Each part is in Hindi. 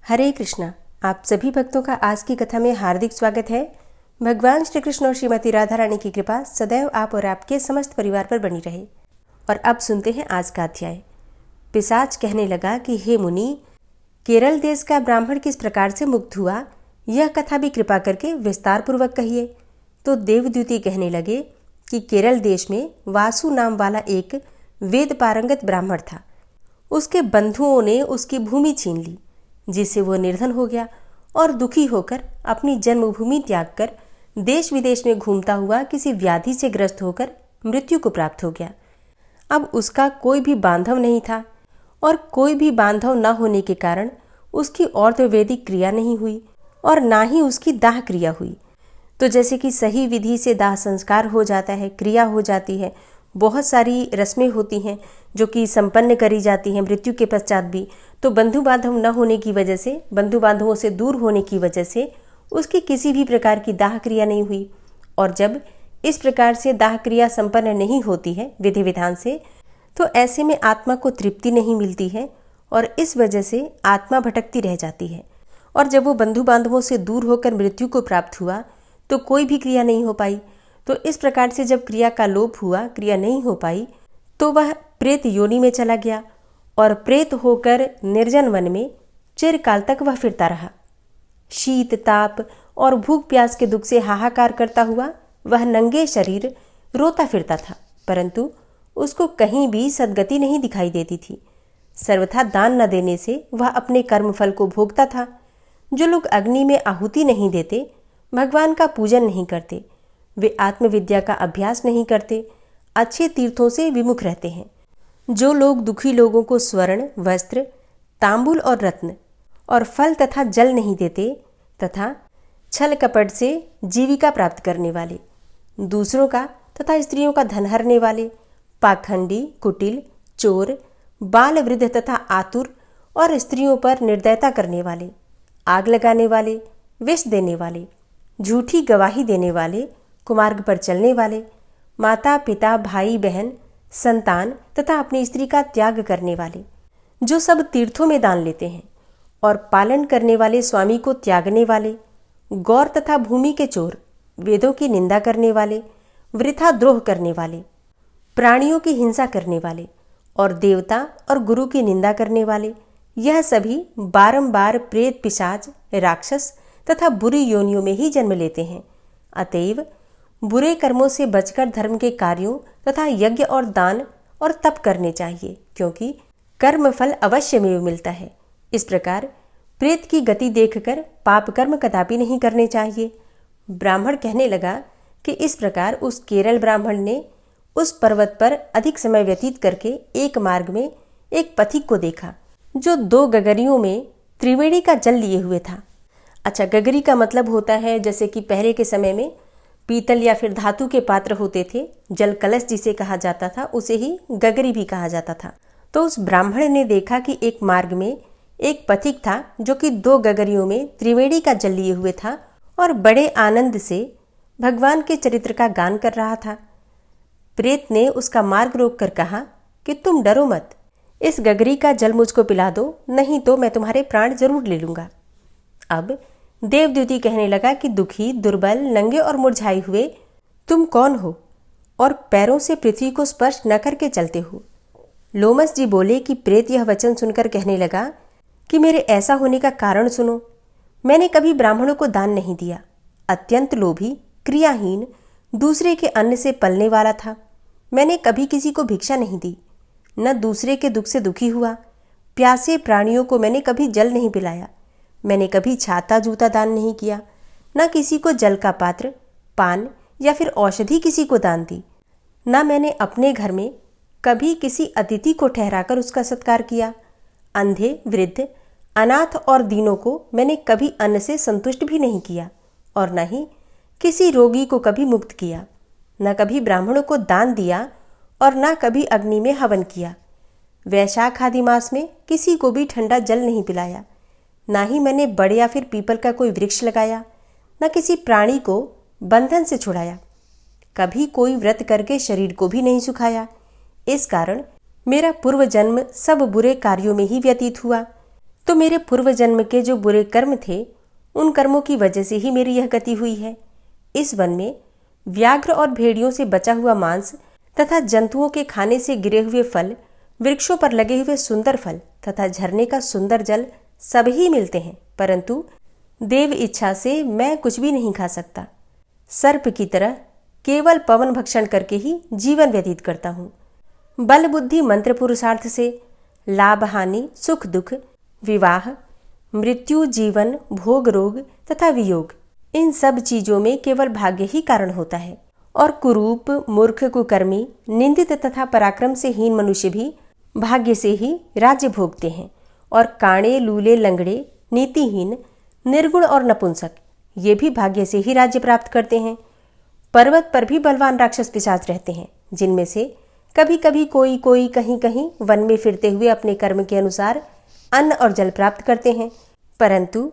हरे कृष्णा। आप सभी भक्तों का आज की कथा में हार्दिक स्वागत है। भगवान श्री कृष्ण और श्रीमती राधा रानी की कृपा सदैव आप और आपके समस्त परिवार पर बनी रहे। और अब सुनते हैं आज का अध्याय। पिशाच कहने लगा कि हे मुनि, केरल देश का ब्राह्मण किस प्रकार से मुक्त हुआ, यह कथा भी कृपा करके विस्तार पूर्वक कहिए। तो देवद्युति कहने लगे कि केरल देश में वासु नाम वाला एक वेद पारंगत ब्राह्मण था। उसके बंधुओं ने उसकी भूमि छीन ली, जिससे वो निर्धन हो गया और दुखी होकर अपनी जन्मभूमि त्याग कर देश विदेश में घूमता हुआ किसी व्याधि से ग्रस्त होकर मृत्यु को प्राप्त हो गया। अब उसका कोई भी बांधव नहीं था और कोई भी बांधव न होने के कारण उसकी और वैदिक क्रिया नहीं हुई और ना ही उसकी दाह क्रिया हुई। तो जैसे कि सही विधि से दाह संस्कार हो जाता है, क्रिया हो जाती है, बहुत सारी रस्में होती हैं जो कि संपन्न करी जाती हैं मृत्यु के पश्चात भी, तो बंधु बांधव न होने की वजह से, बंधु बांधवों से दूर होने की वजह से उसकी किसी भी प्रकार की दाह क्रिया नहीं हुई। और जब इस प्रकार से दाह क्रिया संपन्न नहीं होती है विधि विधान से, तो ऐसे में आत्मा को तृप्ति नहीं मिलती है और इस वजह से आत्मा भटकती रह जाती है। और जब वो बंधु बांधवों से दूर होकर मृत्यु को प्राप्त हुआ तो कोई भी क्रिया नहीं हो पाई। तो इस प्रकार से जब क्रिया का लोप हुआ, क्रिया नहीं हो पाई, तो वह प्रेत योनि में चला गया और प्रेत होकर निर्जन वन में चिरकाल तक वह फिरता रहा। शीत ताप और भूख प्यास के दुख से हाहाकार करता हुआ वह नंगे शरीर रोता फिरता था, परंतु उसको कहीं भी सद्गति नहीं दिखाई देती थी। सर्वथा दान न देने से वह अपने कर्मफल को भोगता था। जो लोग अग्नि में आहुति नहीं देते, भगवान का पूजन नहीं करते, वे आत्मविद्या का अभ्यास नहीं करते, अच्छे तीर्थों से विमुख रहते हैं। जो लोग दुखी लोगों को स्वर्ण, वस्त्र, तांबुल और रत्न और फल तथा जल नहीं देते तथा छल कपट से जीविका प्राप्त करने वाले, दूसरों का तथा स्त्रियों का धन हरने वाले, पाखंडी, कुटिल, चोर, बाल वृद्ध तथा आतुर और स्त्रियों पर निर्दयता करने वाले, आग लगाने वाले, विष देने वाले, झूठी गवाही देने वाले, कुमार्ग पर चलने वाले, माता पिता, भाई बहन, संतान तथा अपनी स्त्री का त्याग करने वाले, जो सब तीर्थों में दान लेते हैं और पालन करने वाले स्वामी को त्यागने वाले, गौर तथा भूमि के चोर, वेदों की निंदा करने वाले, वृथा द्रोह करने वाले, प्राणियों की हिंसा करने वाले और देवता और गुरु की निंदा करने वाले, यह सभी बारंबार प्रेत, पिशाच, राक्षस तथा बुरी योनियों में ही जन्म लेते हैं। अतएव बुरे कर्मों से बचकर धर्म के कार्यों तथा यज्ञ और दान और तप करने चाहिए, क्योंकि कर्म फल अवश्य में मिलता है। इस प्रकार प्रेत की गति देखकर पाप कर्म कदापि नहीं करने चाहिए। ब्राह्मण कहने लगा कि इस प्रकार उस केरल ब्राह्मण ने उस पर्वत पर अधिक समय व्यतीत करके एक मार्ग में एक पथिक को देखा, जो 2 गगरियों में त्रिवेणी का जल लिए हुए था। अच्छा, गगरी का मतलब होता है, जैसे कि पहले के समय में पीतल या फिर धातु के पात्र होते थे, जल कलश जिसे कहा जाता था, उसे ही गगरी भी कहा जाता था। तो उस ब्राह्मण ने देखा कि एक मार्ग में एक पथिक था जो कि 2 गगरियों में त्रिवेणी का जल लिए हुए था और बड़े आनंद से भगवान के चरित्र का गान कर रहा था। प्रेत ने उसका मार्ग रोककर कहा कि तुम डरो मत, इस गगरी का जल मुझको पिला दो, नहीं तो मैं तुम्हारे प्राण जरूर ले लूंगा। अब देवद्युति कहने लगा कि दुखी, दुर्बल, नंगे और मुरझाए हुए तुम कौन हो और पैरों से पृथ्वी को स्पर्श न करके चलते हो। लोमस जी बोले कि प्रेत यह वचन सुनकर कहने लगा कि मेरे ऐसा होने का कारण सुनो। मैंने कभी ब्राह्मणों को दान नहीं दिया, अत्यंत लोभी, क्रियाहीन, दूसरे के अन्न से पलने वाला था। मैंने कभी किसी को भिक्षा नहीं दी, न दूसरे के दुख से दुखी हुआ। प्यासे प्राणियों को मैंने कभी जल नहीं पिलाया। मैंने कभी छाता जूता दान नहीं किया, न किसी को जल का पात्र, पान या फिर औषधि किसी को दान दी। न मैंने अपने घर में कभी किसी अतिथि को ठहराकर उसका सत्कार किया। अंधे, वृद्ध, अनाथ और दीनों को मैंने कभी अन्न से संतुष्ट भी नहीं किया और न ही किसी रोगी को कभी मुक्त किया। न कभी ब्राह्मणों को दान दिया और न कभी अग्नि में हवन किया। वैशाख आदि मास में किसी को भी ठंडा जल नहीं पिलाया। ना ही मैंने बड़े या फिर पीपल का कोई वृक्ष लगाया, न किसी प्राणी को बंधन से छुड़ाया। कभी कोई व्रत करके शरीर को भी नहीं सुखाया। इस कारण मेरा पूर्व जन्म सब बुरे कार्यों में ही व्यतीत हुआ। तो मेरे पूर्व जन्म के जो बुरे कर्म थे, उन कर्मों की वजह से ही मेरी यह गति हुई है। इस वन में व्याघ्र और भेड़ियों से बचा हुआ मांस तथा जंतुओं के खाने से गिरे हुए फल, वृक्षों पर लगे हुए सुंदर फल तथा झरने का सुंदर जल सब ही मिलते हैं, परंतु देव इच्छा से मैं कुछ भी नहीं खा सकता। सर्प की तरह केवल पवन भक्षण करके ही जीवन व्यतीत करता हूँ। बल बुद्धि मंत्र पुरुषार्थ से लाभ हानि सुख दुख विवाह मृत्यु जीवन भोग रोग तथा वियोग, इन सब चीजों में केवल भाग्य ही कारण होता है। और कुरूप मूर्ख कुकर्मी निंदित तथा पराक्रम से हीन मनुष्य भी भाग्य से ही राज्य भोगते हैं। और काणे लूले लंगड़े नीतिहीन निर्गुण और नपुंसक ये भी भाग्य से ही राज्य प्राप्त करते हैं। पर्वत पर भी बलवान राक्षस पिशाच रहते हैं, जिनमें से कभी कभी कोई कोई कहीं कहीं वन में फिरते हुए अपने कर्म के अनुसार अन्न और जल प्राप्त करते हैं, परंतु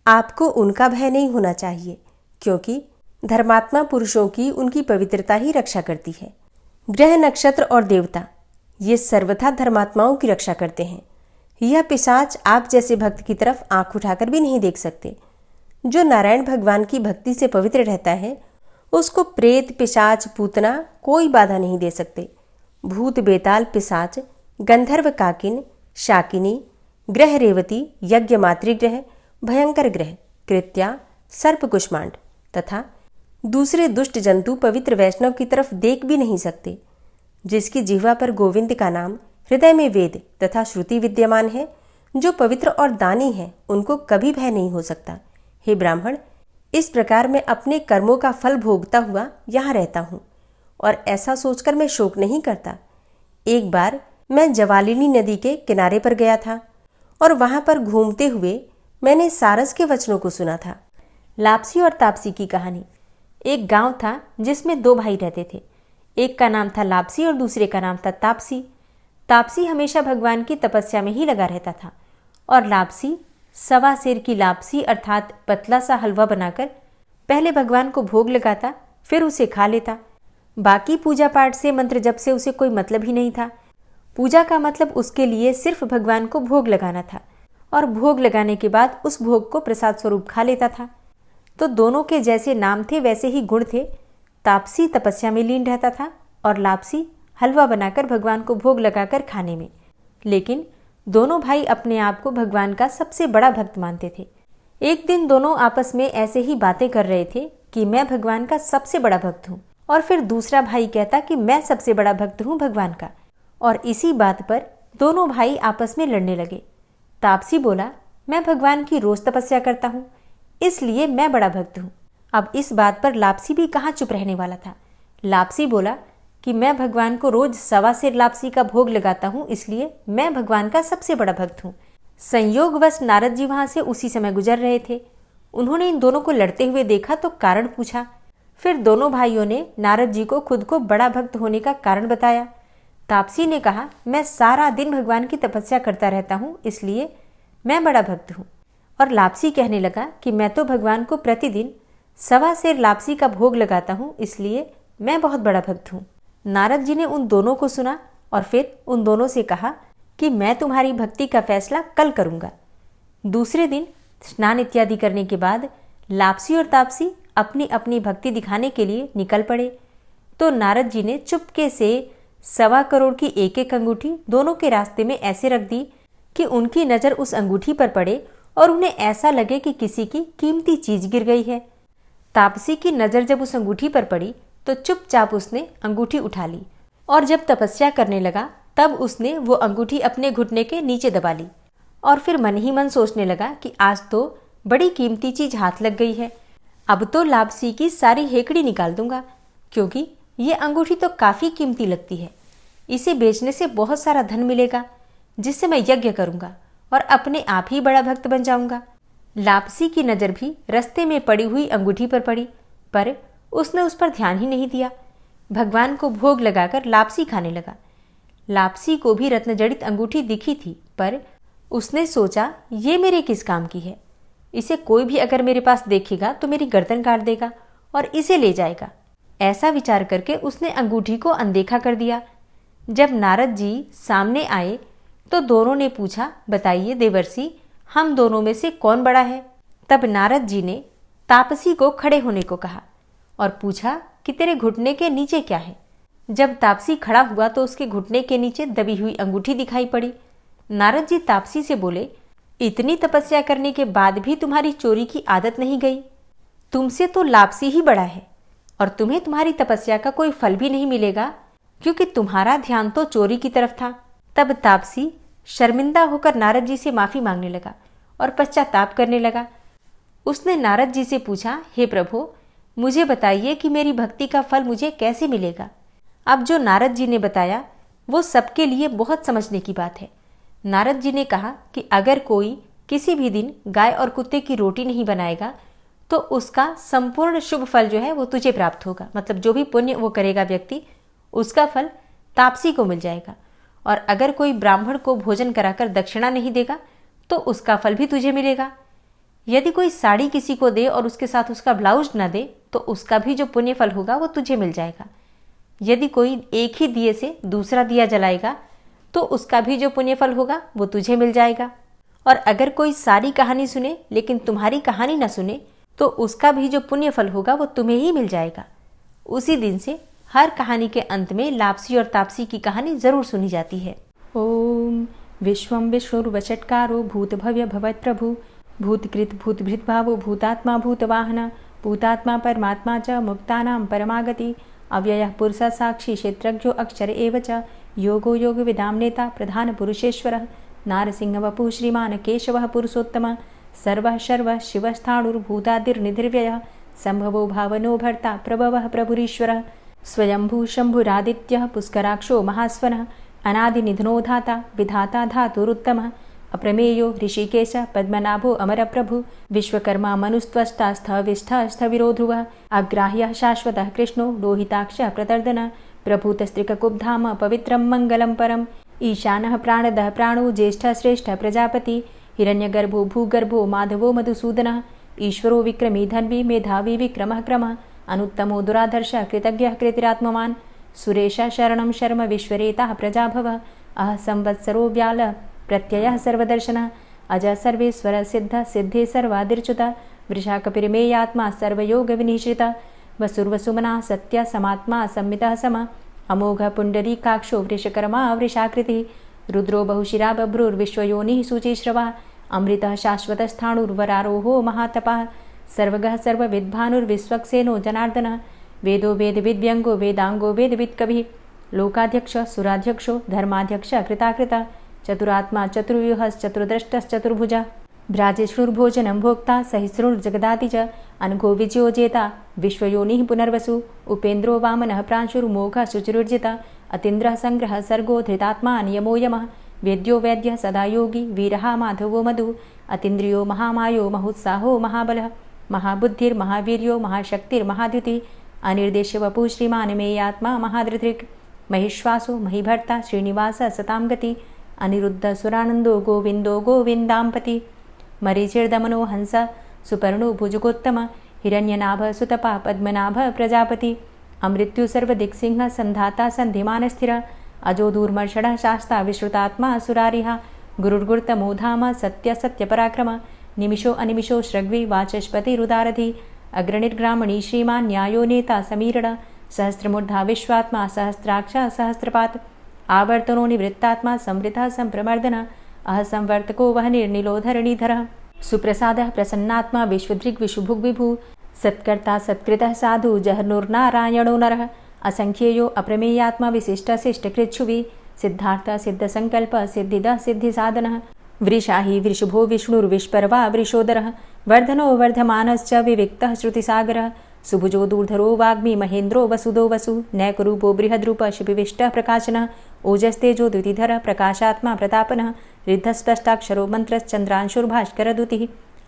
आपको उनका भय नहीं होना चाहिए, क्योंकि धर्मात्मा पुरुषों की उनकी पवित्रता ही रक्षा करती है। ग्रह नक्षत्र और देवता ये सर्वथा धर्मात्माओं की रक्षा करते हैं। यह पिशाच आप जैसे भक्त की तरफ आंख उठाकर भी नहीं देख सकते। जो नारायण भगवान की भक्ति से पवित्र रहता है, उसको प्रेत पिशाच पूतना कोई बाधा नहीं दे सकते। भूत बेताल पिशाच गंधर्व काकिन शाकिनी ग्रह रेवती यज्ञ मातृग्रह भयंकर ग्रह कृत्या सर्प कुष्मांड तथा दूसरे दुष्ट जंतु पवित्र वैष्णव की तरफ देख भी नहीं सकते। जिसकी जिह्वा पर गोविंद का नाम, हृदय में वेद तथा श्रुति विद्यमान है, जो पवित्र और दानी है, उनको कभी भय नहीं हो सकता। हे ब्राह्मण, इस प्रकार मैं अपने कर्मों का फल भोगता हुआ यहाँ रहता हूँ और ऐसा सोचकर मैं शोक नहीं करता। एक बार मैं जवालिनी नदी के किनारे पर गया था और वहां पर घूमते हुए मैंने सारस के वचनों को सुना था। लापसी और तापसी की कहानी। एक गांव था जिसमें दो भाई रहते थे। एक का नाम था लापसी और दूसरे का नाम था तापसी। तापसी हमेशा भगवान की तपस्या में ही लगा रहता था और लापसी सवा सेर की लापसी अर्थात पतला सा हलवा बनाकर पहले भगवान को भोग लगाता, फिर उसे खा लेता। बाकी पूजा पाठ से मंत्र जप से उसे कोई मतलब ही नहीं था। पूजा का मतलब उसके लिए सिर्फ भगवान को भोग लगाना था और भोग लगाने के बाद उस भोग को प्रसाद स्वरूप खा लेता था। तो दोनों के जैसे नाम थे वैसे ही गुण थे। तापसी तपस्या में लीन रहता था और लापसी हलवा बनाकर भगवान को भोग लगाकर खाने में। लेकिन दोनों भाई अपने आप को भगवान का सबसे बड़ा भक्त मानते थे। एक दिन दोनों आपस में ऐसे ही बातें कर रहे थे कि मैं भगवान का सबसे बड़ा भक्त हूँ, और फिर दूसरा भाई कहता कि मैं सबसे बड़ा भक्त हूँ भगवान का। और इसी बात पर दोनों भाई आपस में लड़ने लगे। तापसी बोला, मैं भगवान की रोज तपस्या करता हूँ, इसलिए मैं बड़ा भक्त हूँ। अब इस बात पर लापसी भी कहाँ चुप रहने वाला था। लापसी बोला कि मैं भगवान को रोज सवा सेर लापसी का भोग लगाता हूँ, इसलिए मैं भगवान का सबसे बड़ा भक्त हूँ। संयोगवश नारद जी वहां से उसी समय गुजर रहे थे। उन्होंने इन दोनों को लड़ते हुए देखा तो कारण पूछा। फिर दोनों भाइयों ने नारद जी को खुद को बड़ा भक्त होने का कारण बताया। तापसी ने कहा, मैं सारा दिन भगवान की तपस्या करता रहता हूँ, इसलिए मैं बड़ा भक्त हूँ। और लापसी कहने लगा कि मैं तो भगवान को प्रतिदिन सवा सेर लापसी का भोग लगाता हूँ, इसलिए मैं बहुत बड़ा भक्त हूँ। नारद जी ने उन दोनों को सुना और फिर उन दोनों से कहा कि मैं तुम्हारी भक्ति का फैसला कल करूँगा। दूसरे दिन स्नान इत्यादि करने के बाद लापसी और तापसी अपनी अपनी भक्ति दिखाने के लिए निकल पड़े। तो नारद जी ने चुपके से 1.25 करोड़ की एक एक अंगूठी दोनों के रास्ते में ऐसे रख दी कि उनकी नज़र उस अंगूठी पर पड़े और उन्हें ऐसा लगे कि किसी की कीमती चीज गिर गई है। तापसी की नज़र जब उस अंगूठी पर पड़ी तो चुपचाप उसने अंगूठी उठा ली और जब तपस्या करने लगा तब उसने वो अंगूठी अपने घुटने के नीचे दबा ली और फिर मन ही मन सोचने लगा कि आज तो बड़ी कीमती चीज हाथ लग गई है। अब तो लापसी की सारी हेकड़ी निकाल दूंगा, क्योंकि ये अंगूठी तो काफी कीमती लगती है। इसे बेचने से बहुत सारा धन मिलेगा, जिससे मैं यज्ञ करूंगा और अपने आप ही बड़ा भक्त बन जाऊंगा। लापसी की नज़र भी रास्ते में पड़ी हुई अंगूठी पर पड़ी, पर उसने उस पर ध्यान ही नहीं दिया। भगवान को भोग लगाकर लापसी खाने लगा। लापसी को भी रत्न जड़ित अंगूठी दिखी थी, पर उसने सोचा ये मेरे किस काम की है। इसे कोई भी अगर मेरे पास देखेगा तो मेरी गर्दन काट देगा और इसे ले जाएगा। ऐसा विचार करके उसने अंगूठी को अनदेखा कर दिया। जब नारद जी सामने आए तो दोनों ने पूछा, बताइए देवर्षि, हम दोनों में से कौन बड़ा है? तब नारद जी ने तापसी को खड़े होने को कहा और पूछा कि तेरे घुटने के नीचे क्या है। जब तापसी खड़ा हुआ तो उसके घुटने के नीचे दबी हुई अंगूठी दिखाई पड़ी। नारद जी तापसी से बोले, इतनी तपस्या करने के बाद भी तुम्हारी चोरी की आदत नहीं गई? तुमसे तो लापसी ही बड़ा है और तुम्हें तुम्हारी तपस्या का कोई फल भी नहीं मिलेगा, क्योंकि तुम्हारा ध्यान तो चोरी की तरफ था। तब तापसी शर्मिंदा होकर नारद जी से माफी मांगने लगा और पश्चाताप करने लगा। उसने नारद जी से पूछा, हे प्रभु, मुझे बताइए कि मेरी भक्ति का फल मुझे कैसे मिलेगा? अब जो नारद जी ने बताया वो सबके लिए बहुत समझने की बात है। नारद जी ने कहा कि अगर कोई किसी भी दिन गाय और कुत्ते की रोटी नहीं बनाएगा तो उसका संपूर्ण शुभ फल जो है वो तुझे प्राप्त होगा। मतलब जो भी पुण्य वो करेगा व्यक्ति, उसका फल तापसी को मिल जाएगा। और अगर कोई ब्राह्मण को भोजन कराकर दक्षिणा नहीं देगा तो उसका फल भी तुझे मिलेगा। यदि कोई साड़ी किसी को दे और उसके साथ उसका ब्लाउज न दे तो उसका भी जो पुण्य फल होगा वो तुझे मिल जाएगा। यदि कोई एक ही दिए से दूसरा दिया जलाएगा तो उसका भी जो पुण्य फल होगा वो तुझे मिल जाएगा। और अगर कोई सारी कहानी सुने लेकिन तुम्हारी कहानी न सुने तो उसका भी जो पुण्य फल होगा वो तुम्हें ही मिल जाएगा। उसी दिन से हर कहानी के अंत में लापसी और तापसी की कहानी जरूर सुनी जाती है। ओम विश्वम विष्णुर्वचटकारो भूत भव्य भवत प्रभु भूतकृत भूतभृत भावो भूतात्मा भूतवाहन भूतात्मा परमात्मा च मुक्तानां परमागति अव्ययः पुरुषः साक्षी क्षेत्रज्ञो अक्षर एव च योगो योग विदाम नेता प्रधान पुरुषेश्वरः नारसिंह वपुः श्रीमान केशवः पुरुषोत्तम सर्वः शर्वः शिवस्थाणुर्भूतादिर्निधिर्व्ययः संभवो भावनो भर्ता प्रभवः प्रभुरीश्वरः स्वयंभू शंभुरादित्यः पुष्कराक्षो महास्वनः अनादिनिधनो धाता विधाता धातुरुत्तमः अप्रमेयो ऋषिकेश पद्मनाभो अमरप्रभु विश्वकर्मा मनुस्त्वष्टा स्थविष्ठः स्थविरो ध्रुवः अग्राह्यः शाश्वतः कृष्णो लोहिताक्षः प्रतर्दन प्रभूतस्त्रिककुब्धाम पवित्रं मङ्गलं परम् ईशानः प्राणदः प्राणो ज्येष्ठः श्रेष्ठः प्रजापति हिरण्यगर्भो भूगर्भो माधवो मधुसूदनः ईश्वरो विक्रमी धन्वी मेधावी विक्रमः क्रमः अनुत्तमो दुराधर्षः कृतज्ञः कृतिरात्मवान् सुरेशः शरणं शर्म विश्वरेताः प्रजाभवः अह संवत्सरो व्याल प्रत्ययः सर्वदर्शनः अज सर्वेश्वर सिद्ध सिद्धे सर्वादिर्च्युत वृषाकपिर्मेयात्मा सर्वयोग विनिश्रित वसुर्वसुमना सत्य समात्मा संमितः सम अमोघ पुण्डरीकाक्षो वृषकर्मा वृषाकृतिः रुद्रो बहुशिरा बभ्रुर्विश्वयोनिः शुचिश्रवा अमृतः शाश्वतस्थाणुर्वरारोहो महातपः सर्वगः सर्वविद्भानुर्विश्वक्सेनो जनार्दनः वेदो वेदविद्व्यङ्गो वेदाङ्गो वेदवित्कविः लोकाध्यक्ष सुराध्यक्षो धर्माध्यक्ष कृताकृत चतुरात्मा चतुर्व्यूहश्चतुर्द्रष्टश्चतुर्भुज भ्राजिष्णुर्भोजनं भोक्ता सहिष्णुर्जगदाति च अनघो विजयो जेता विश्वयोनिः पुनर्वसु उपेन्द्रो वामनः प्रांशुर्मोघः शुचिरुर्जित अतीन्द्रः संग्रहः सर्गो धृतात्मा नियमो यमः वेद्यो वैद्यः सदा योगी वीरः माधवो मधु अतीन्द्रियो महामायो महोत्साहो महाबलः महाबुद्धिर्महावीर्यो महाशक्तिर्महाद्युतिः अनिर्देश्य वपुः श्रीमान् मेयात्मा महाधृतिर् महिश्वासो महीभर्ता श्रीनिवासः सतां गति अनिरुद्ध सुरानंदो गोविंदो गोविंदांपति मरीचिर्दमनो हंस सुपर्णो भुजगोत्तम हिरण्यनाभ सुतपा पद्मनाभ प्रजापति अमृत्यु सर्वदिक्सिंह संधाता संधिमान स्थिर अजो दूर्मर्षण शास्ता विश्रुतात्मा सुरारिहा गुरुर्गुर्तमो धाम सत्य सत्य पराक्रम निमिषो अनिमिषो श्रग्वी वाचस्पति रुदारधि अग्रणिर्ग्रामणी श्रीमान न्यायो नेता समीरण सहस्रमूर्धा विश्वात्मा सहस्राक्ष सहस्रपात आवर्तनो निवृत्तात्मा संवृतः संप्रमर्दन अह संवर्तको वह निर्निलोधरणीधरः सुप्रसादः प्रसन्नात्मा विश्वदृग् विशुभुग् विभु सत्कर्ता सत्कृतः साधु जहनुर्नारायणो नरः असंख्येयो अप्रमेयात्मा विशिष्टशिष्टकृच्छुवि सिद्धार्थ सिद्धसंकल्प सिद्धिदः सिद्धिसाधनः वृषाहि वृषभो विष्णुर्विष्पर्वा वृषोदरः वर्धनो वर्धमानश्च विविक्तः श्रुतिसागरः सुभुजो दूर्धरो वाग्मी महेन्द्रो वसुदो वसु नैकरूपो बृहद्रूप शिपिविष्टः प्रकाशनः ओजस्तेजो द्युतिधरः प्रकाशात्मा प्रतापनः रिद्धस्पष्टाक्षरो मन्त्रश्चन्द्रांशुर्भास्करदुतिः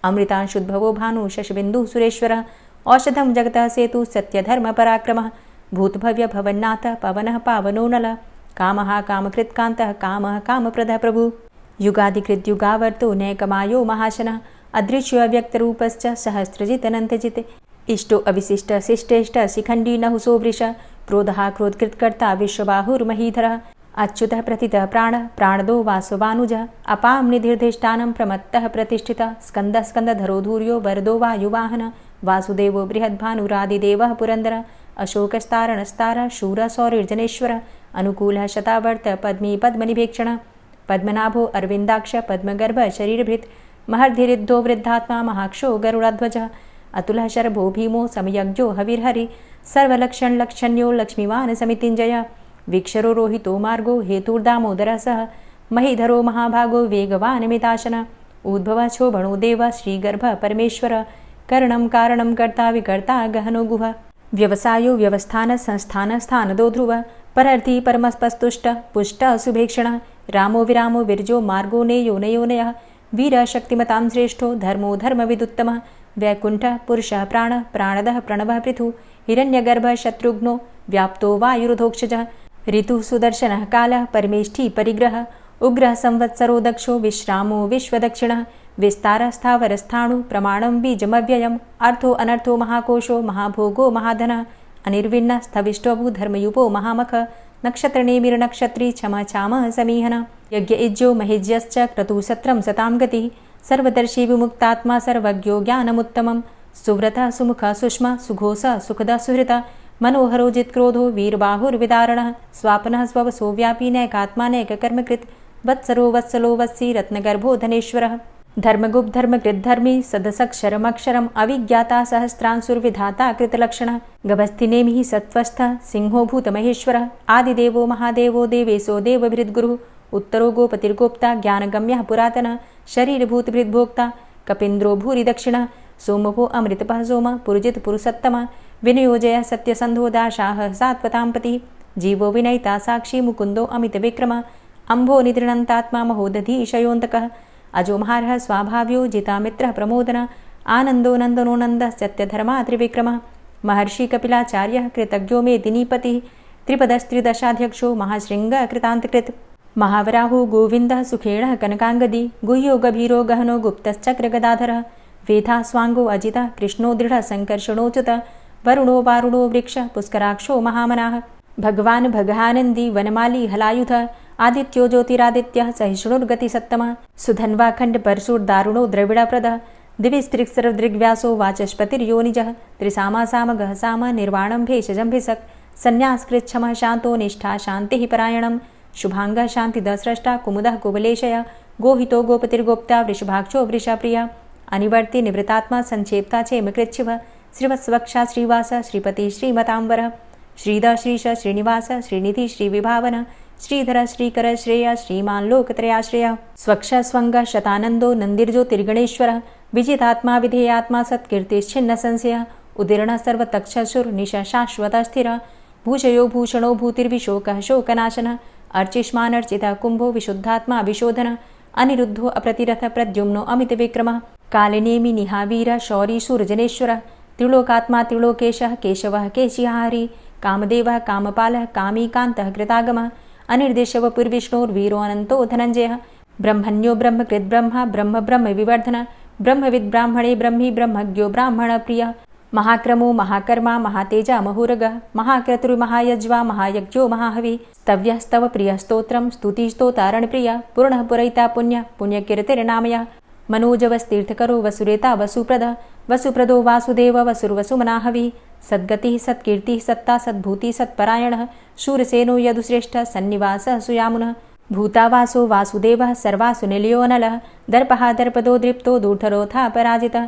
अमृतांशुद्भवो भानु शशबिन्दुः सुरेश्वरः औषधं जगतः सेतु सत्यधर्मपराक्रमः भूतभव्य भवन्नाथ पवनः पावनो नलः कामः कामकृत्कान्तः कामः कामप्रदः प्रभु युगादिकृद्युगावर्तो नैकमायो महाशनः अदृश्योऽव्यक्तरूपश्च सहस्रजितनन्तजित् इष्टो अविशिष्ट शिष्टेष्ट शिखण्डी नहुसो वृष क्रोधः क्रोधकृत्कर्ता विश्वबाहुर्महीधरः अच्युतः प्रतितः प्राणः प्राणदो वासवानुजः अपां निधिर्धिष्ठानं प्रमत्तः प्रतिष्ठितः स्कन्दः स्कन्दधरो धूर्यो वरदो वायुवाहनः वासुदेवो बृहद्भानुरादिदेवः पुरन्दरः अशोकस्तारणस्तारः शूरः सौरिर्जनेश्वरः अनुकूलः शतावर्त पद्मी पद्मनिभेक्षणः पद्मनाभो अरविन्दाक्ष पद्मगर्भ शरीरभृत् महर्धिरिद्धो वृद्धात्मा महाक्षो गरुडध्वजः अतुलः शरभो भीमो समयज्ञो हविर्हरि सर्वलक्षणलक्षण्यो लक्ष्मीवान् समितिञ्जयः वीक्षरो रोहितो मार्गो हेतुर्दामोदरः सः महीधरो महाभागो वेगवान् मिताशनः उद्भवः शोभणो देवः श्रीगर्भः परमेश्वरः करणं कारणं कर्ता विकर्ता गहनो गुहः व्यवसायो व्यवस्थान संस्थान स्थानदो ध्रुवः परर्थी परमस्पस्तुष्ट पुष्ट शुभेक्षणः रामो विरामो विरजो मार्गो नेयो नयोनयः वीरः शक्तिमतां श्रेष्ठो धर्मो धर्मविदुत्तमः वैकुण्ठः पुरुषः प्राणः प्राणदः प्रणवः पृथु हिरण्यगर्भः शत्रुघ्नो व्याप्तो वायुरुधोक्षजः ऋतुः सुदर्शनः कालः परमेष्ठी परिग्रहः उग्रः संवत्सरो दक्षो विश्रामो विश्वदक्षिणः विस्तारः स्थावरस्थाणु प्रमाणं बीजमव्ययम् अर्थो अनर्थो महाकोशो महाभोगो महाधनः अनिर्विण्णः स्थविष्टोऽभू धर्मयुपो महामखः नक्षत्रनेमिर्नक्षत्री क्षमा क्षामः समीहनः यज्ञ इज्जो महिज्यश्च क्रतुः सत्रं सतां गतिः सर्वदर्शी विमुक्तात्मा सर्वज्ञो ज्ञानमुत्तमं सुव्रतः सुमुखः सुष्मा सुघोषः सुखदः सुहृतः मनोहरो जित्क्रोधो वीरबाहुर्विदारणः स्वापनः स्ववसो व्यापी नैकात्मा नैककर्मकृत् वत्सरो वत्सलो वत्सी रत्नगर्भो धनेश्वरः धर्मगुप्त धर्मकृद्धर्मी सदसक्षरमक्षरम् अविज्ञाता सहस्रांशुर्विधाता कृतलक्षणः गभस्तिनेमिः सत्त्वस्थः सिंहो भूतमहेश्वरः आदिदेवो महादेवो देवेशो देवभृद्गुरुः उत्तरो गोपतिर्गोप्ता ज्ञानगम्यः पुरातनः शरीरभूतभृद्भोक्ता कपीन्द्रो भूरि दक्षिणः सोमभो अमृतपः सोमः पुरुजित पुरुषोत्तमः विनियोजयः सत्यसन्धो दाशाः सात्वतां पतिः जीवो विनयिता साक्षी मुकुन्दो अमितविक्रमः अम्भो निद्रणन्तात्मा महोदधीशयोऽन्तकः अजो महार्हः स्वाभाव्यो जितामित्रः प्रमोदनः आनन्दो नन्दनो नन्दः सत्यधर्मा त्रिविक्रमः महर्षि कपिलाचार्यः कृतज्ञो मेदिनीपतिः त्रिपदस्त्रिदशाध्यक्षो महाशृङ्गः कृतान्तकृत् महावराहो गोविन्दः सुखेणः कनकाङ्गदी गुह्यो गभीरो गहनो गुप्तश्चक्रगदाधरः वेधा स्वाङ्गो अजितः कृष्णो दृढः सङ्कर्षणोच्युतः वरुणो वारुणो वृक्षः पुष्कराक्षो महामनाः भगवान् भगानन्दी वनमाली हलायुधः आदित्यो ज्योतिरादित्यः सहिष्णुर्गतिसत्तमः सुधन्वाखण्ड परशुर्दारुणो द्रविडप्रदः दिविस्त्रिक्सर्वदृग्व्यासो वाचस्पतिर्योनिजः त्रिसामासामगः साम निर्वाणं भेषजम्भिषक् सन्न्यासकृच्छमः शान्तो निष्ठा शान्तिः परायणं शुभाङ्गः शान्तिदस्रष्टा कुमुदः कुवलेशयः गोहितो गोपतिर्गोप्ता वृषभाक्षो वृषप्रियः अनिवर्ति निवृतात्मा संक्षेप्ता चेमकृच्छिवः श्रीवत्सवक्षा श्रीवास श्रीपति श्रीमतांबरः श्रीद श्रीश श्रीनिवास श्रीनिधि श्रीविभावन श्रीधर श्रीकर श्रेय श्रीमान् लोकत्रयाश्रयः स्वक्ष स्वङ्ग शतानन्दो नन्दिर्ज्योतिर्गणेश्वरः विजितात्मा विधेयात्मा सत्कीर्तिश्छिन्न संशयः उदीर्णः सर्वतक्षसुर्निश शाश्वतः स्थिरः भूषयो भूषणो भूतिर्विशोकः शोकनाशनः अर्चिष्मानर्चितः कुम्भो विशुद्धात्मा विशोधनः अनिरुद्धो अप्रतिरथ प्रद्युम्नो अमितविक्रमः कालिनेमि निहावीर शौरी शूरजनेश्वरः त्रिलोकात्मा त्रिलोकेशः केशवः केशिहारी कामदेवः कामपालः कामीकान्तः कृतागमः अनिर्देशवपुर्विष्णोर्वीरो अनन्तो धनञ्जयः ब्रह्मण्यो ब्रह्मकृद्ब्रह्मा ब्रह्म ब्रह्म विवर्धनः ब्रह्मविद् ब्राह्मणे ब्रह्मी ब्रह्मज्ञो ब्राह्मणप्रियः महाक्रमो महाकर्मा महातेजा महोरगः महाक्रतुर्महायज्वा महायज्ञो महाहविः स्तव्यः स्तव प्रियः स्तोत्रं स्तुतिस्तोतारणप्रियः पूर्णः पुरैता पुण्यः पुण्यकीर्तिर्नामयः मनोजवस्तीर्थकरो वसुरेता वसुप्रदः वसुप्रदो वासुदेव वसुर्वसुमनाहविः सद्गतिः सत्कीर्तिः सत्ता सद्भूतिः सत्परायणः शूरसेनो यदुश्रेष्ठः सन्निवासः सुयामुनः भूतावासो वासुदेवः सर्वासु निलयोऽनलः दर्पः दर्पदो दृप्तो दूर्धरोऽथा पराजितः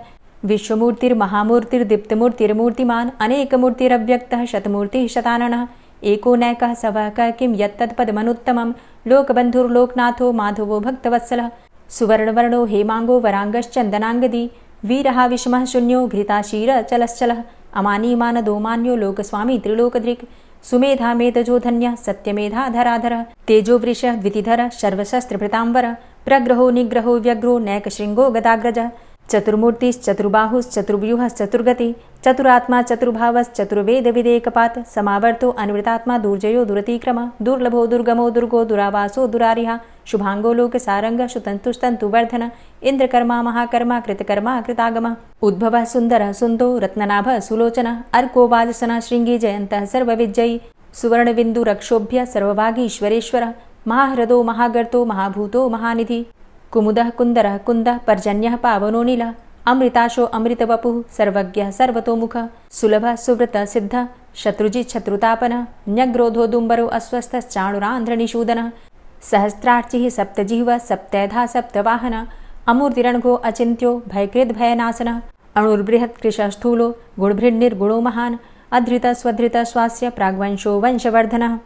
विश्वमूर्तिर्महामूर्तिर्दीप्तमूर्तिर्मूर्तिमान् अनेकमूर्तिरव्यक्तः शतमूर्तिः शताननः एको नैकः सवः क किं यत्तत्पदमनुत्तमं लोकबन्धुर्लोकनाथो माधवो भक्तवत्सलः सुवर्णवर्णो हेमाङ्गो वराङ्गश्चन्दनाङ्गदी वीरः विषमः शून्यो घृताशीरचलश्चलः अमानीमानदोमान्यो लोकस्वामी त्रिलोकधृक् सुमेधा मेधजो धन्यः सत्यमेधाधराधरः तेजो वृषः द्वितिधरः सर्वशस्त्रभृताम्बरः प्रग्रहो निग्रहो व्यग्रो नैकशृङ्गो गदाग्रजः चतुर्मूर्तिश्चतुर्बाहुश्चतुर्व्यूहश्चतुर्गति चतुरात्मा चतुर्भावश्चतुर्वेदविदेकपात् समावर्तो अनिवृतात्मा दुर्जयो दुरतिक्रमः दुर्लभो दुर्गमो दुर्गो दुरावासो दुरारिहा शुभांगो लोकसारंगः सुतन्तुस्तन्तुवर्धन इन्द्रकर्मा महाकर्मा कृतकर्मा कृतागमः उद्भवः सुन्दरः सुन्दो रत्ननाभः सुलोचनः अर्को वाजसनः शृङ्गी जयन्तः सर्वविजयी सुवर्णबिंदु रक्षोभ्य सर्वभागीश्वरेश्वर महाहृदो महागर्तो महाभूतो महानिधि कुमुदः कुन्दरः कुन्दः पर्जन्यः पावनो नीलः अमृताशो अमृतवपुः सर्वज्ञः सर्वतोमुखः सुलभः सुव्रतः सिद्धः शत्रुजित् शत्रुतापनः न्यग्रोधोदुम्बरो अस्वस्थश्चाणुरान्ध्रनिषूदनः सहस्रार्चिः सप्तजिह्वः सप्तैधा सप्तवाहनः अमूर्तिरणघो अचिन्त्यो भयकृद्भयनाशनः अणुर्बृहत्कृशस्थूलो गुणभृन्निर्गुणो महान् अधृतः स्वधृतः स्वास्य प्राग्वंशो वंशवर्धनः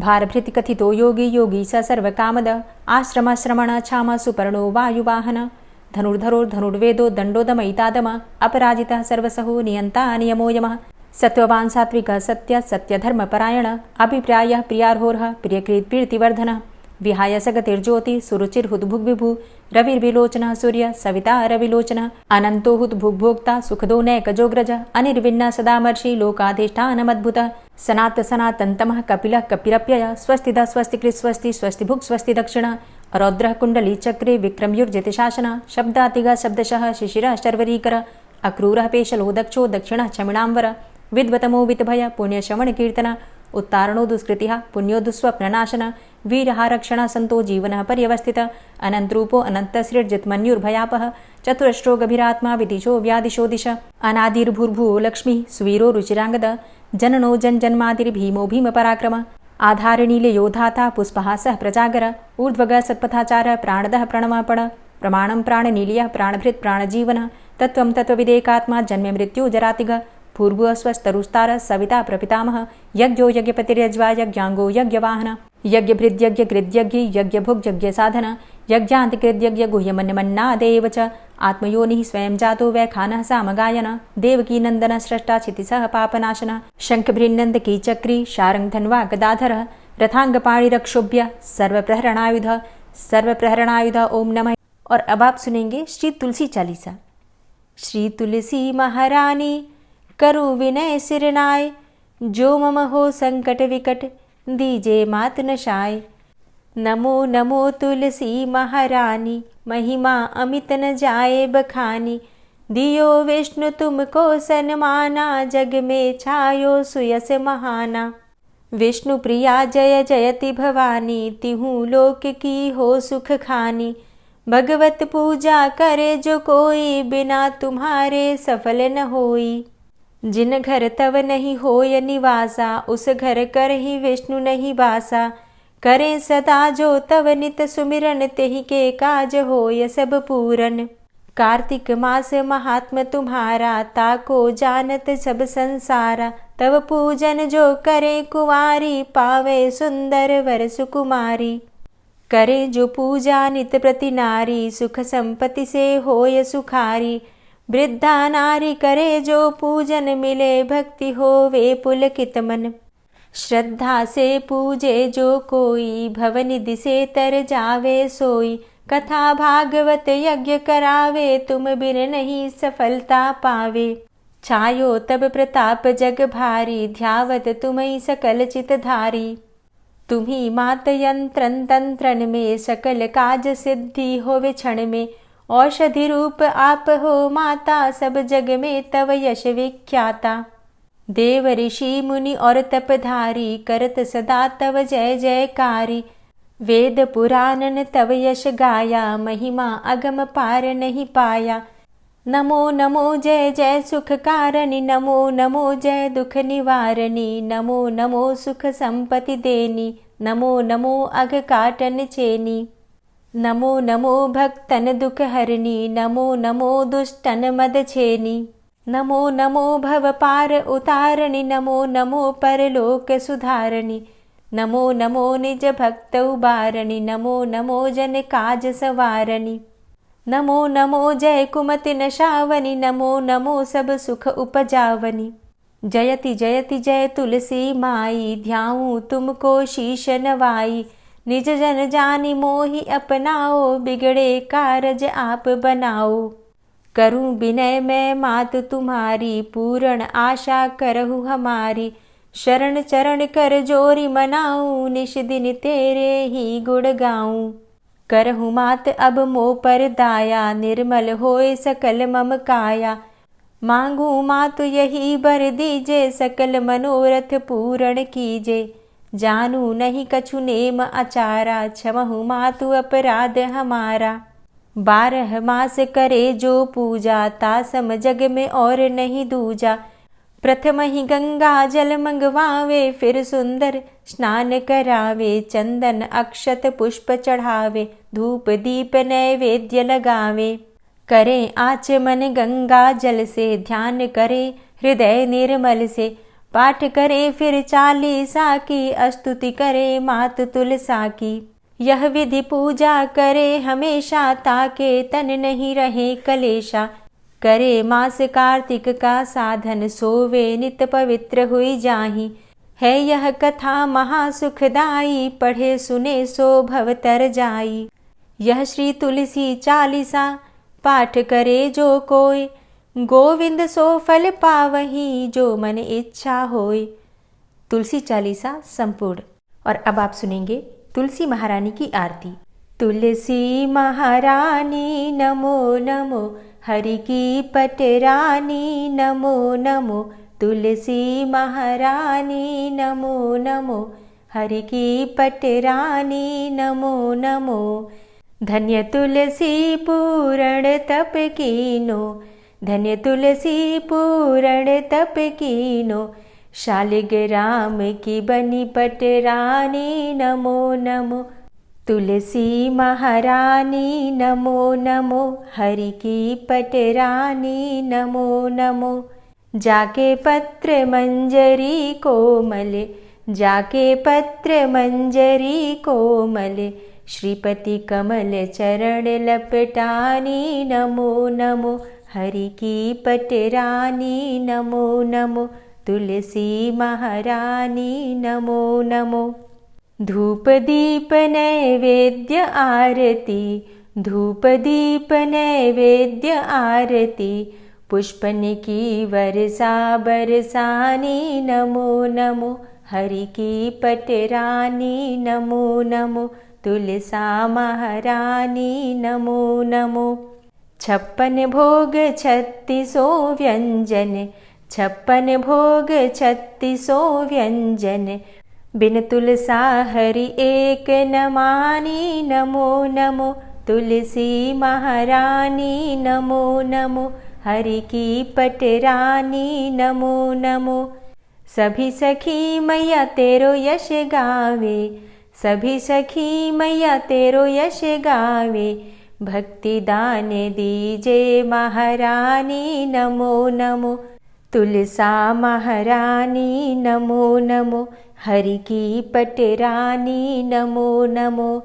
भारभृतिकथितो योगी योगी स सर्वकामदः आश्रमश्रमणः क्षामः सुपर्णो वायुवाहनः धनुर्धरो धनुर्वेदो दण्डोदमयितादमः अपराजितः सर्वसहो नियन्ता नियमो यमः सत्त्ववान् सात्विकः सत्यः सत्यधर्मपरायणः अभिप्रायः प्रियार्होरः प्रियकृत्प्रीतिवर्धनः विहाय सगतिर्ज्योति सुरुचिर्हुद्भुग्विभु रविर्विलोचनः सूर्य सविता रविलोचनः अनन्तो हुद्भुग्भोक्ता सुखदो नैकजोग्रजः अनिर्विण्णः सदामर्षि लोकाधिष्ठानमद्भुतः सनात सनातन्तमः कपिलः कपिरप्ययः स्वस्तिदः स्वस्तिकृत् स्वस्ति स्वस्तिभुक् स्वस्ति दक्षिणः रौद्रः कुण्डली चक्रे विक्रमयुर्जितशासनः शब्दातिगः शब्दशः शिशिरः शर्वरीकरः अक्रूरः पेशलो दक्षो दक्षिणः क्षमिणाम्बरः विद्वतमो वितभय पुण्यश्रवणकीर्तनः उत्तारणो दुष्कृतिः पुण्यो दुःस्वप्ननाशनः वीरहारक्षणः सन्तो जीवनः पर्यवस्थितः अनन्तरूपो अनन्तसृड्जित्मन्युर्भयापः चतुरश्रो गभीरात्मा विदिशो व्यादिशो दिश अनादिर्भूर्भुवो लक्ष्मीः सुवीरो रुचिराङ्गदः जननो जन्मादिर्भीमो भीमपराक्रमः आधारनीलयो धाता पुष्पहासः प्रजागर ऊर्ध्वगः सत्पथाचारः प्राणदः प्रणमापण प्रमाणं प्राणनीलयः प्राणभृत् प्राणजीवनः तत्त्वं तत्त्वविदेकात्मा जन्म मृत्यु जरातिगः भूर्भुवः स्वस्तरुस्तारः सविता प्रपितामहः यज्ञो यज्ञपतिर्यज्वा यज्ञाङ्गो यज्ञवाहनः यज्ञभृद्यज्ञकृद्यज्ञ यज्ञभुग्यज्ञसाधनः यज्ञान्तिकृद्यज्ञ गुह्यमन्यमन्नादेव च आत्मयोनिः स्वयं जातो वैखानः सामगायनः देवकीनन्दनः स्रष्टा क्षितिसः पापनाशनः शङ्खभृन्नन्दकी चक्री शारङ्गधन्वा गदाधरः रथाङ्गपाणिरक्षोभ्य सर्वप्रहरणायुध ओम नमः। और अब आप सुनेंगे श्री तुलसी चालीसा। श्री तुलसी महारानी करु विनय सिरनाय, जो मम हो संकट विकट दीजे मात नशाय। नमो नमो तुलसी महारानी, महिमा अमित न जाए बखानी। दियो विष्णु तुमको सन्माना, जग में छायो सुयस महाना। विष्णु प्रिया जय जयति भवानी, तिहु लोक की हो सुख खानी। भगवत पूजा करे जो कोई, बिना तुम्हारे सफल न होई। जिन घर तव नहीं होय निवासा, उस घर कर ही विष्णु नहीं बासा। करें सदा जो तव नित सुमिरन, तेहि के काज होय सब पूरन। कार्तिक मास महात्म तुम्हारा, ताको जानत सब संसारा। तव पूजन जो करे कुंवारी, पावे सुंदर वर सुकुमारी। करे जो पूजा नित प्रति नारी, सुख संपत्ति से होय सुखारी। वृद्धा नारी करे जो पूजन, मिले भक्ति होवे पुलकित मन। श्रद्धा से पूजे जो कोई, भवनिधि से तर जावे सोई। कथा भागवत यज्ञ करावे, तुम बिन नहीं सफलता पावे। छायो तब प्रताप जग भारी, ध्यावत तुम्हीं सकल चित धारी। तुम्ही मात यंत्रन तंत्रन में, सकल काज सिद्धि होवे क्षण में। औषधि रूप आप हो माता, सब जग में तव यश विख्याता। देव ऋषि मुनि और तपधारी, करत सदा तव जय जयकारी। वेद पुराणन तव यश गाया, महिमा अगम पार नहीं पाया। नमो नमो जय जय सुख कारणी, नमो नमो जय दुख निवारणी। नमो नमो सुख संपत्ति देनी, नमो नमो अघ काटन चेनी। नमो नमो भक्तन दुख हरणी, नमो नमो दुष्टन मद छेनी। नमो नमो भव पार उतारणी, नमो नमो परलोक सुधारणी। नमो नमो निज भक्त उबारणी, नमो नमो जन काज सवारणी। नमो नमो जय कुमति नशावनी, नमो नमो सब सुख उपजावनी। जयति जयति जय तुलसी माई, ध्याऊं तुमको शीश नवाई। निज जन जानी मोहि अपनाओ, बिगड़े कारज आप बनाओ। करूं विनय मैं मात तुम्हारी, पूर्ण आशा करहु हमारी। शरण चरण कर जोरी मनाऊं, निश दिन तेरे ही गुण गाऊं। करहु मात अब मो पर दाया, निर्मल होए सकल मम काया। मांगू मातु यही बर दीजे, सकल मनोरथ पूर्ण कीजे। जानू नहीं कछु नेम आचारा, क्षमहु मातु अपराध हमारा। 12 मास करे जो पूजा, तासम जग में और नहीं दूजा। प्रथम ही गंगा जल मंगवावे, फिर सुंदर स्नान करावे। चंदन अक्षत पुष्प चढ़ावे, धूप दीप नैवेद्य लगावे। करें आचमन गंगा जल से, ध्यान करे हृदय निर्मल से। पाठ करे फिर 40 की, स्तुति करे मात तुलसा की। यह विधि पूजा करे हमेशा, ताके तन नहीं रहे कलेशा। करे मास कार्तिक का साधन, सोवे नित पवित्र हुई जाहि। है यह कथा महासुखदाई, पढ़े सुने सो भव तर जाई। यह श्री तुलसी 40 पाठ करे जो कोय, गोविंद सो फल पावही, जो मन इच्छा होय। तुलसी 40 संपूर्ण। और अब आप सुनेंगे तुलसी महारानी की आरती। तुलसी महारानी नमो नमो, हरि की पटरानी नमो नमो। तुलसी महारानी नमो नमो, हरि की पटरानी नमो नमो। धन्य तुलसी पूर्ण तप कीनो, धन्य तुलसी पूर्ण तप कीनो। शालिग्राम की बनी पटरानी नमो नमो। तुलसी महारानी नमो नमो, हरि की पटरानी नमो नमो। जाके पत्र मंजरी कोमल, जाके पत्र मंजरी कोमल। श्रीपति कमल चरण लपटानी नमो नमो, हरि की पटरानी नमो नमो। तुलसी महारानी नमो नमो। धूप दीप नैवेद्य आरती, धूप दीप नैवेद्य आरती। पुष्पन की वर्षा बरसानी नमो नमो, हरि की पटरानी नमो नमो। तुलसा महारानी नमो नमो। 56 भोग 36 व्यंजन, 56 भोग 36 व्यंजन। बिन तुलसा हरि एक न मानी नमो नमो। तुलसी महारानी नमो नमो, हरि की पटरानी नमो नमो। सभी सखी मैया तेरो यश गावे, सभी सखी मैया तेरो यश गावे। भक्ति दान दीजे महारानी नमो नमो। तुलसा महारानी नमो नमो, हरि की पटरानी नमो नमो।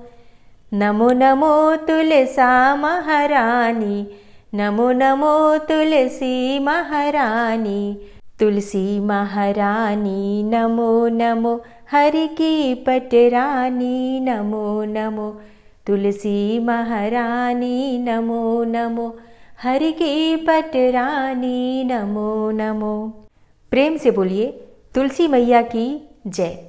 नमो नमो तुलसा महारानी, नमो नमो तुलसी महारानी। तुलसी महारानी नमो नमो, हरि की पटरानी नमो नमो। तुलसी महारानी नमो नमो, हरि की पटरानी नमो नमो। प्रेम से बोलिए तुलसी मैया की जय।